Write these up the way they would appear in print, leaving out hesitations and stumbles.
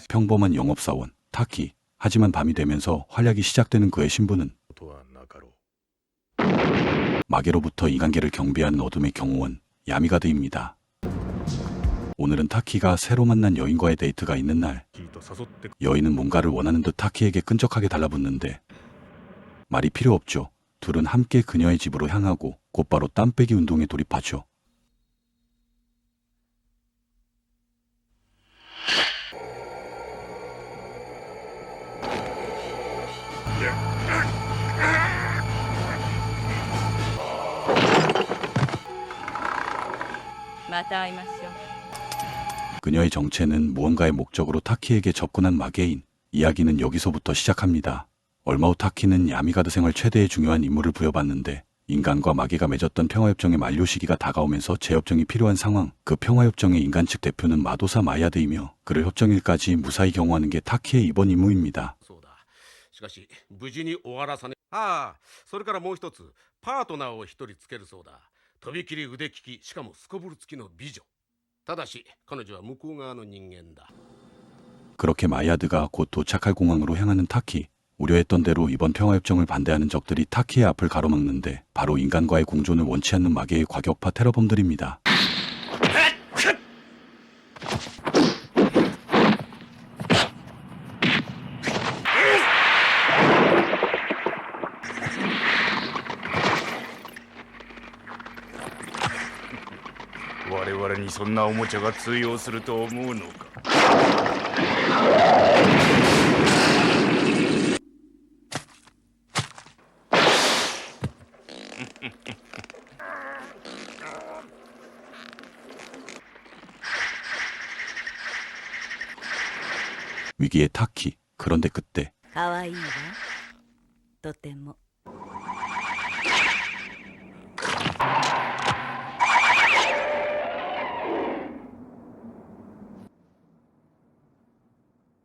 평범한 영업사원 타키. 하지만 밤이 되면서 활약이 시작되는 그의 신분은 마계로부터 인간계를 경비하는 어둠의 경호원 야미가드입니다. 오늘은 타키가 새로 만난 여인과의 데이트가 있는 날. 여인은 뭔가를 원하는 듯 타키에게 끈적하게 달라붙는데 말이 필요 없죠. 둘은 함께 그녀의 집으로 향하고 곧바로 땀 빼기 운동에 돌입하죠. 그녀의 정체는 무언가의 목적으로 타키에게 접근한 마계인. 이야기는 여기서부터 시작합니다. 얼마 후 타키는 야미가드 생활 최대의 중요한 임무를 부여받는데 인간과 마계가 맺었던 평화협정의 만료 시기가 다가오면서 재협정이 필요한 상황. 그 평화협정의 인간 측 대표는 마도사 마야드이며 그를 협정일까지 무사히 경호하는 게 타키의 이번 임무입니다. しかし無事に終わらさね。ああ、それからもう一つパートナーを一人つけるそうだ。とびきり腕利き、しかもすこぶる付きの美女。ただし彼女は向こう側の人間だ。 그렇게 마야드가 곧 도착할 공항으로 향하는 타키. 우려했던 대로 이번 평화협정을 반대하는 적들이 타키의 앞을 가로막는데 바로 인간과의 공존을 원치 않는 마계의 과격파 테러범들입니다. 우리에게 そんなおもちゃが通用すると思うのか? 위기의 타키. 그런데 그때 かわいいわ。とても。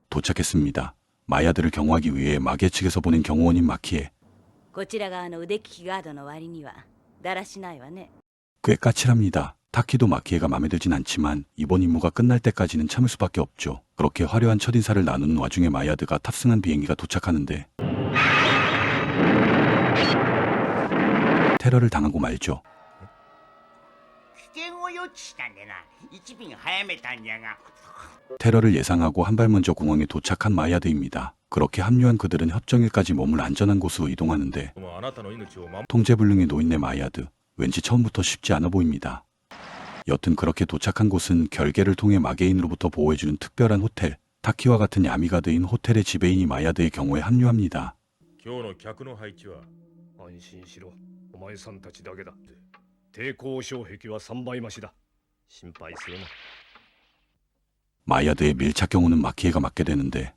도착했습니다. 마야드를 경호하기 위해 마계 측에서 보낸 경호원인 마키에. こちら側の腕利きガードの割にはだらしないわね。 꽤 까칠합니다. 타키도 마키에가 마음에 들진 않지만 이번 임무가 끝날 때까지는 참을 수밖에 없죠. 그렇게 화려한 첫인사를 나누는 와중에 마야드가 탑승한 비행기가 도착하는데 테러를 당하고 말죠. 테러를 예상하고 한 발 먼저 공항에 도착한 마야드입니다. 그렇게 합류한 그들은 협정일까지 머물 안전한 곳으로 이동하는데 통제불능의 노인네 마야드. 왠지 처음부터 쉽지 않아 보입니다. 여튼 그렇게 도착한 곳은 결계를 통해 마계인으로부터 보호해주는 특별한 호텔. 타키와 같은 야미가드인 호텔의 지배인이 마야드의 경호에 합류합니다. 마야드의 밀착 경호는 마키에가 맡게 되는데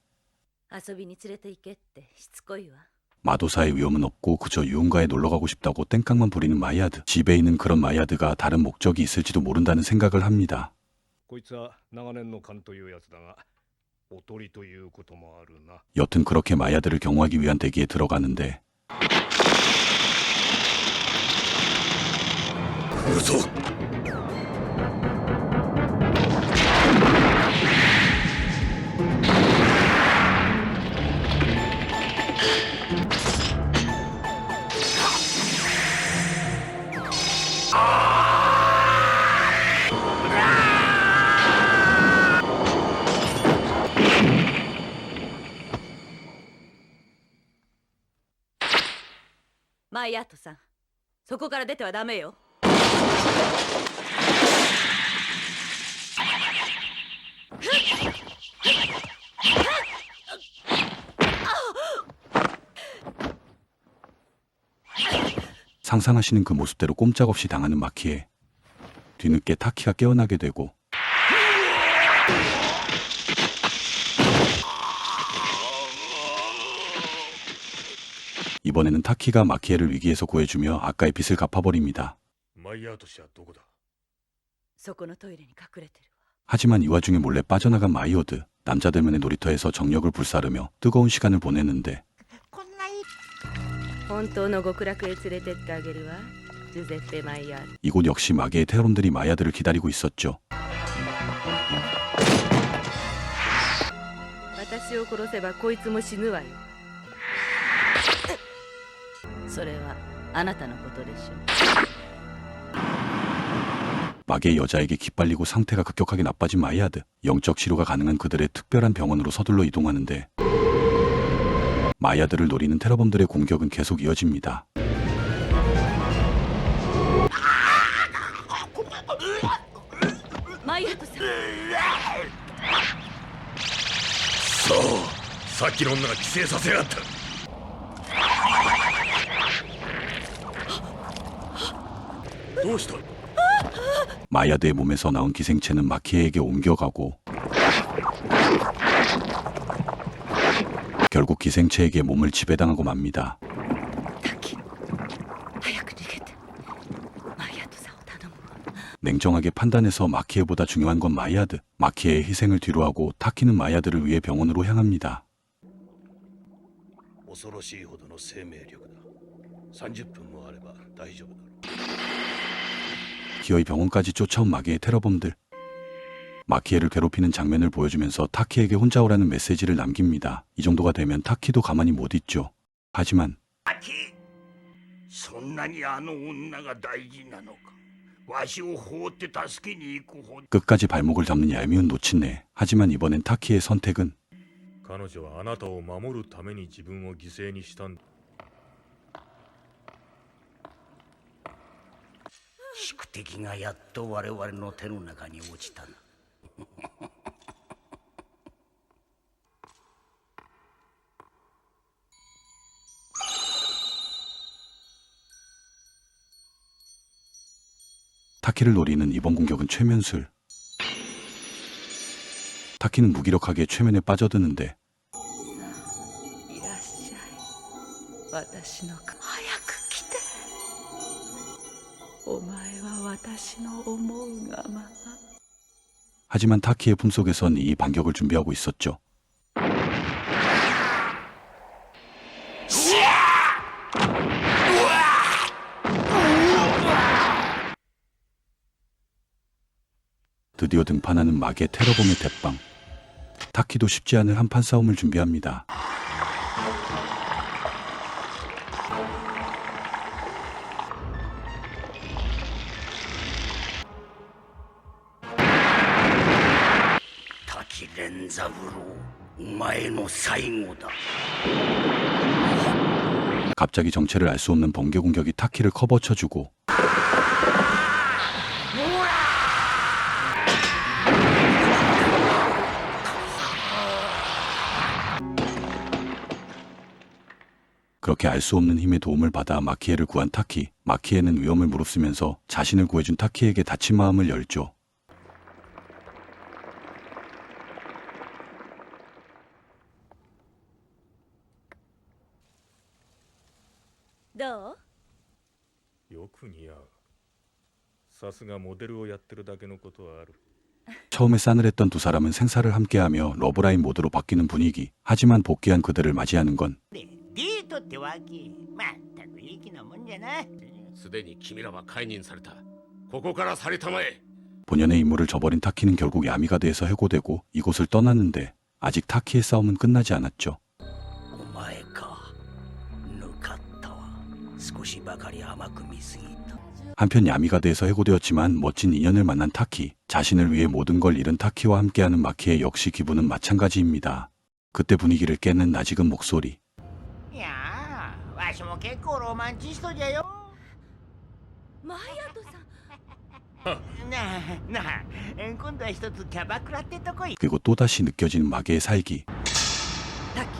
遊びに連れて行けってしつこいわ。 마도사의 위험은 없고 그저 유흥가에 놀러가고 싶다고 땡깡만 부리는 마야드. 지배인은 그런 마야드가 다른 목적이 있을지도 모른다는 생각을 합니다. 여튼 그렇게 마야드를 경호하기 위한 대기에 들어가는데マイアートさん、そこから出てはダメよ。 상상하시는 그 모습대로 꼼짝없이 당하는 마키에 뒤늦게 타키가 깨어나게 되고 이번에는 타키가 마키에를 위기에서 구해주며 아까의 빚을 갚아버립니다. 하지만 이 와중에 몰래 빠져나간 마이오드. 남자들만의 놀이터에서 정력을 불사르며 뜨거운 시간을 보내는데 이곳 역시 마계의 테론들이 마야드를 기다리고 있었죠. 私を殺せばこいつも死ぬわよ。それはあなたのことでしょう。 마계의 여자에게 기빨리고 상태가 급격하게 나빠진 마이아드. 영적 치료가 가능한 그들의 특별한 병원으로 서둘러 이동하는데 마이아드를 노리는 테러범들의 공격은 계속 이어집니다. 마이아도さん、さっきの女が帰省させやがった。 どうした？ 마이아드의 몸에서 나온 기생체는 마키에에게 옮겨가고 결국 기생체에게 몸을 지배당하고 맙니다. タキ、早く逃げて。マイアドさんを頼むわ。 냉정하게 판단해서 마키에보다 중요한 건 마이아드. 마키에의 희생을 뒤로하고 타키는 마이아드를 위해 병원으로 향합니다. 恐ろしいほどの生命力だ。30分もあれば大丈夫だろう。 기어이 병원까지 쫓아온 마계의 테러범들. 마키에를 괴롭히는 장면을 보여주면서 타키에게 혼자 오라는 메시지를 남깁니다. 이 정도가 되면 타키도 가만히 못 있죠. 하지만 そんなにあの女が大事なのか。わしを放って助けに行くほど。 끝까지 발목을 잡는 얄미운 노친네. 하지만 이번엔 타키의 선택은 彼女はあなたを守るために自分を犠牲にしたんだ。 宿敵がやっと我々の手の中に落ちたな。타키를 노리는 이번 공격은 최면술. 타키는 무기력하게 최면에 빠져드는데 いらっしゃい。私のか。早く来て。お前は私の思うがまま。 하지만 타키의 품속에선 이 반격을 준비하고 있었죠. 드디어 등판하는 마계 테러범의 대빵. 타키도 쉽지 않을 한판 싸움을 준비합니다.滝連三郎、お前の最後だ。 갑자기 정체를 알 수 없는 번개 공격이 타키를 커버쳐주고 그렇게 알 수 없는 힘의 도움을 받아 마키에를 구한 타키. 마키에는 위험을 무릅쓰면서 자신을 구해준 타키에게 다친 마음을 열죠. どう？よく似合う。さすがモデルをやってるだけのことはある。 처음에 싸늘했던 두 사람은 생사를 함께하며 러브라인 모드로 바뀌는 분위기. 하지만 복귀한 그들을 맞이하는 건 デートってわけ。まったくいい気なもんじゃな。すでに君らは解任された。ここから去りたまえ。 본연의 임무를 저버린 타키는 결국 야미가드에서 해고되고 이곳을 떠났는데 아직 타키의 싸움은 끝나지 않았죠. お前か。ぬかったわ。少しばかり甘く見すぎた。 한편 야미가드에서 해고되었지만 멋진 인연을 만난 타키. 자신을 위해 모든 걸 잃은 타키와 함께하는 마키의 역시 기분은 마찬가지입니다. 그때 분위기를 깨는 낯익은 목소리. いやあ、わしも結構ロマンチストじゃよ。マイアドさん。なあ、今度は一つキャバクラってとこい。 그리고 또다시 느껴지는 마계의 살기. タキ。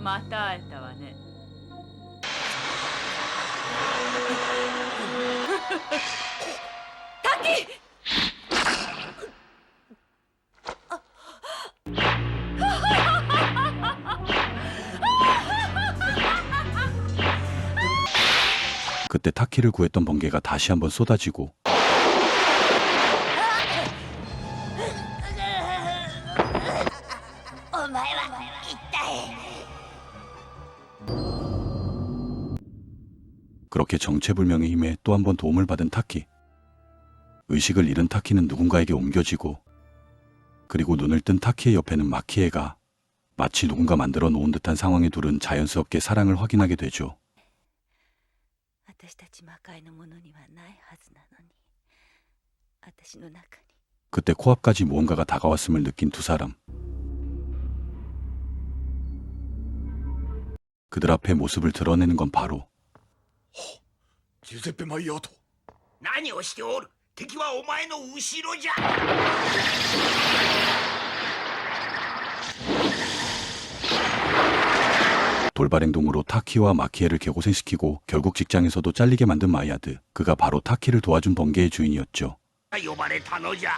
また会えたわね。タキ！그때 타키를 구했던 번개가 다시 한번 쏟아지고 그렇게 정체불명의 힘에 또 한 번 도움을 받은 타키. 의식을 잃은 타키는 누군가에게 옮겨지고, 그리고 눈을 뜬 타키의 옆에는 마키에가 마치 누군가 만들어 놓은 듯한 상황에 둘은 자연스럽게 사랑을 확인하게 되죠. 私たち魔界のものにはないはずなのに、私の中に 그때 코앞까지 무언가가 다가왔음을 느낀 두 사람. 그들 앞에 모습을 드러내는 건 바로 ジュゼッペ・マイヤート。何をしておる。敵はお前の後ろじゃ。 돌발 행동으로 타키와 마키에를 개고생시키고 결국 직장에서도 잘리게 만든 마이아드. 그가 바로 타키를 도와준 번개의 주인이었죠. 呼ばれたのじゃ。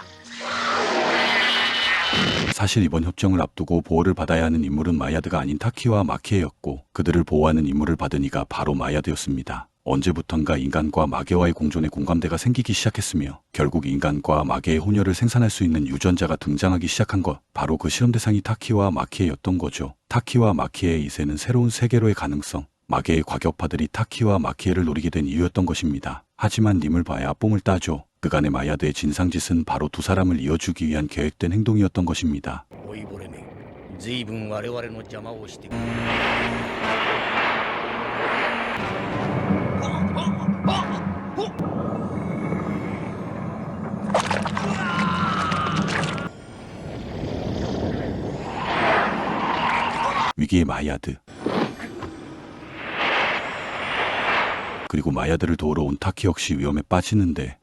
사실 이번 협정을 앞두고 보호를 받아야 하는 인물은 마이아드가 아닌 타키와 마키에였고, 그들을 보호하는 임무를 받은 이가 바로 마이아드였습니다. 언제부턴가 인간과 마계와의 공존에 공감대가 생기기 시작했으며, 결국 인간과 마계의 혼혈을 생산할 수 있는 유전자가 등장하기 시작한 것, 바로 그 실험 대상이 타키와 마키에였던 거죠. 타키와 마키에의 이세는 새로운 세계로의 가능성, 마계의 과격파들이 타키와 마키에를 노리게 된 이유였던 것입니다. 하지만 님을 봐야 뽕을 따죠. 그간의 마야드의 진상짓은 바로 두 사람을 이어주기 위한 계획된 행동이었던 것입니다. 老いぼれめ、随分我々の邪魔をしてくる。 위기의 마야드. 그리고 마야드를 도우러 온 타키 역시 위험에 빠지는데,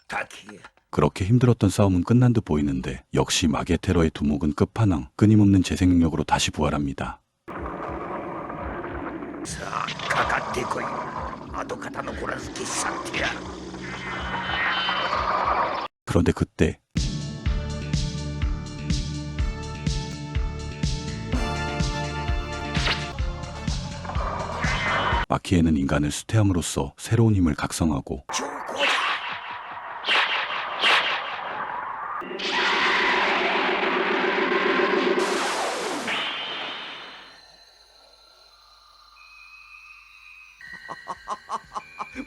타키。 그렇게 힘들었던 싸움은 끝난 듯 보이는데, 역시 마계 테러의 두목은 끝판왕, 끊임없는 재생 능력으로 다시 부활합니다. さあかかってこい。跡形残らず消し去ってやる。 그런데 그때 마키에는 인간을 수태함으로써 새로운 힘을 각성하고, 強行じゃ。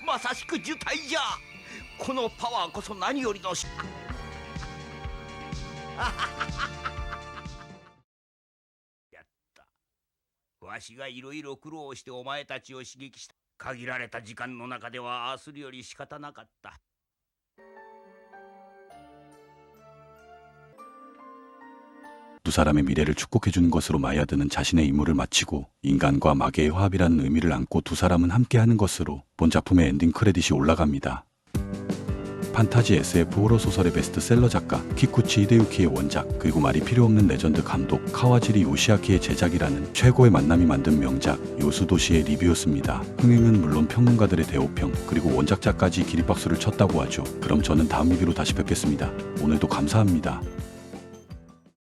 まさしく呪体じゃ。このパワーこそ何よりのやった。わしがいろいろ苦労してお前たちを刺激した。限られた時間の中ではああするより仕方なかった。 두 사람의 미래를 축복해주는 것으로 마야드는 자신의 임무를 마치고, 인간과 마계의 화합이라는 의미를 안고 두 사람은 함께하는 것으로 본 작품의 엔딩 크레딧이 올라갑니다. 판타지 SF 호러 소설의 베스트셀러 작가 키쿠치 히데유키의 원작, 그리고 말이 필요 없는 레전드 감독 카와지리 요시아키의 제작이라는 최고의 만남이 만든 명작 요수도시의 리뷰였습니다. 흥행은 물론 평론가들의 대호평, 그리고 원작자까지 기립박수를 쳤다고 하죠. 그럼 저는 다음 리뷰로 다시 뵙겠습니다. 오늘도 감사합니다.